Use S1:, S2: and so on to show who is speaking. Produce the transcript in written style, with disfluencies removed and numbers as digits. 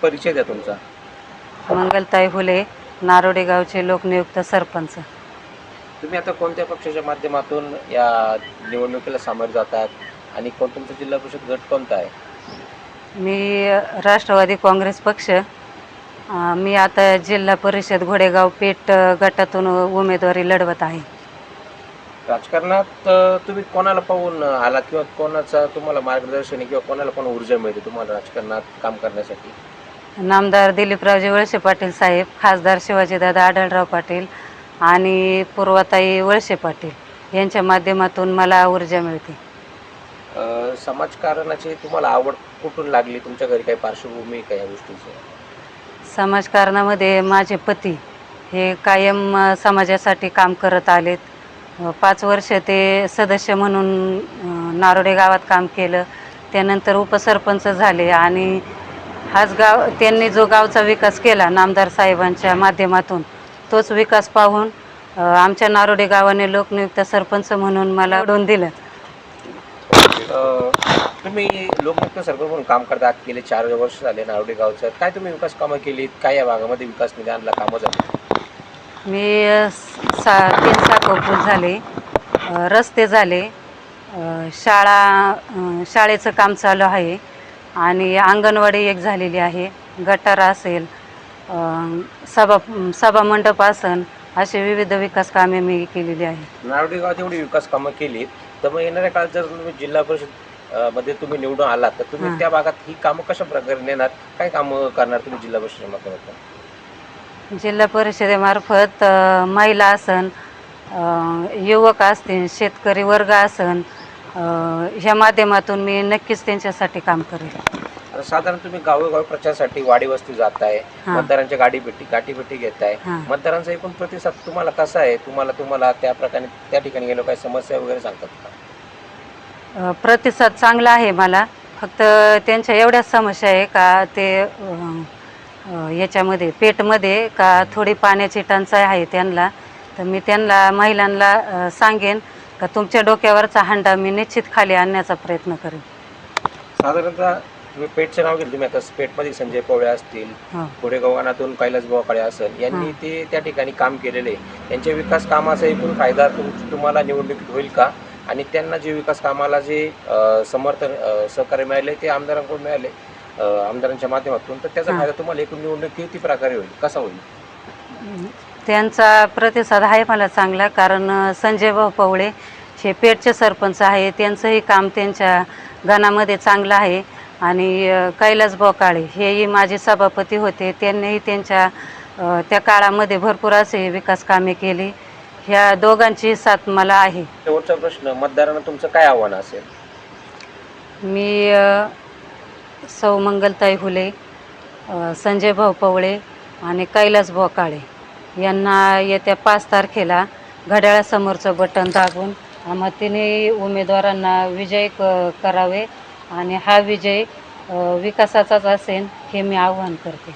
S1: परिचय द्या तुमचा.
S2: मंगलताई हुले, नारोडे गावचे लोकनियुक्त सरपंच.
S1: तुम्ही आता कोणत्या पक्षाच्या माध्यमातून या निवडणुकीला सामोरे जातात आणि तुमचा जिल्हा परिषद गट कोणता आहे?
S2: मी राष्ट्रवादी काँग्रेस पक्ष. मी आता जिल्हा परिषद घोडेगाव पेठ गटातून उमेदवारी लढवत आहे.
S1: राजकारणात तुम्ही कोणाला पाहून आलात किंवा कोणाचा तुम्हाला मार्गदर्शन किंवा कोणाला पण ऊर्जा मिळते तुम्हाला राजकारणात काम करण्यासाठी?
S2: नामदार दिलीपरावजी वळसे पाटील साहेब, खासदार शिवाजीदादा आढळराव पाटील आणि पूर्वाताई वळसे पाटील यांच्या माध्यमातून मला ऊर्जा मिळते.
S1: समाजकारणाची तुम्हाला आवड कुठून लागली? तुमच्या घरी काही पार्श्वभूमी काय या गोष्टीची?
S2: समाजकारणामध्ये माझे पती हे कायम समाजासाठी काम करत आलेत. 5 वर्ष ते सदस्य म्हणून नारोडे गावात काम केलं. त्यानंतर उपसरपंच झाले आणि त्यांनी जो गावचा विकास केला नामदार साहेबांच्या माध्यमातून, तोच विकास पाहून आमच्या नारोडे गावाने लोकनियुक्त सरपंच म्हणून मला निवडून दिलं.
S1: तुम्ही लोकनियुक्त सरपंच म्हणून काम करता, गेले 4 वर्ष झाले नारोडे गावचं. काय तुम्ही विकास कामं केलीत? काय या भागामध्ये विकास निधी आणला, कामं झाली?
S2: मी 3 साखरपूल झाले, रस्ते झाले, शाळेचं काम चालू आहे आणि अंगणवाडी एक झालेली आहे, गटार असेल, सभा मंडप असेल, असे विविध विकास कामे मी केलेली आहे.
S1: नारोडे गावात एवढी विकास कामं केलीत, तर मग येणाऱ्या काळात जर तुम्ही जिल्हा परिषद मध्ये तुम्ही निवडून आलात तर तुम्ही त्या भागात ही कामं कशा प्रकारे नेणार? काय कामं करणार तुम्ही जिल्हा परिषदेच्या माध्यमातून?
S2: जिल्हा परिषदेमार्फत महिला असन, युवक असतील, शेतकरी वर्ग असन, ह्या माध्यमातून मी नक्कीच त्यांच्यासाठी काम करेल.
S1: साधारण तुम्ही गावोगावी प्रचारासाठी वाडी वस्ती जाताय, मतदारांच्या गाठीभेटी घेताय, मतदारांचा एकूण प्रतिसाद तुम्हाला कसा आहे? तुम्हाला त्या ठिकाणी गेलो काही समस्या वगैरे सांगतात का?
S2: प्रतिसाद चांगला आहे मला. फक्त त्यांच्या एवढ्याच समस्या आहे का ते याच्यामध्ये पेठमध्ये का थोडी पाण्याची टंचाई आहे त्यांना. तर मी त्यांना महिलांना सांगेन का तुमच्या डोक्यावरचा हंडा मी निश्चित खाली आणण्याचा प्रयत्न करेन.
S1: साधारणतः तुम्ही पेठचं नाव घेतलं, तुम्ही आता पेठमध्ये संजय पवळे असतील, घोडेगावातून कैलासभाऊ काळे असेल, यांनी ते त्या ठिकाणी काम केलेले, त्यांच्या विकास कामाचा एकूण फायदा तुम्हाला निवडणुकीत होईल का? आणि त्यांना जे विकास कामाला जे समर्थन सहकार्य मिळाले ते आमदारांकडून मिळाले, आमदारांच्या माध्यमातून, तर त्याचा फायदा तुम्हाला एकूण निवडणूक किती प्रकारे होईल, कसा होईल?
S2: त्यांचा प्रतिसाद आहे मला चांगला. कारण संजय भाऊ पवळे हे पेठचे सरपंच आहे, त्यांचंही काम त्यांच्या गणामध्ये चांगलं आहे. आणि कैलासभाऊ काळे हेही माझे सभापती होते, त्यांनीही त्या काळामध्ये भरपूर असे विकास कामे केली. ह्या दोघांची साथ मला आहे.
S1: शेवटचा प्रश्न, मतदारांना तुमचं काय आव्हान असेल?
S2: मी सौ मंगलताई हुले, संजय भाऊ पवळे आणि कैलासभाऊ काळे यांना येत्या 5 तारखेला घड्याळासमोरचं बटन दाबून आम्हा तिन्ही उमेदवारांना विजयी करावे आणि हा विजय विकासाचाच असेल हे मी आवाहन करते.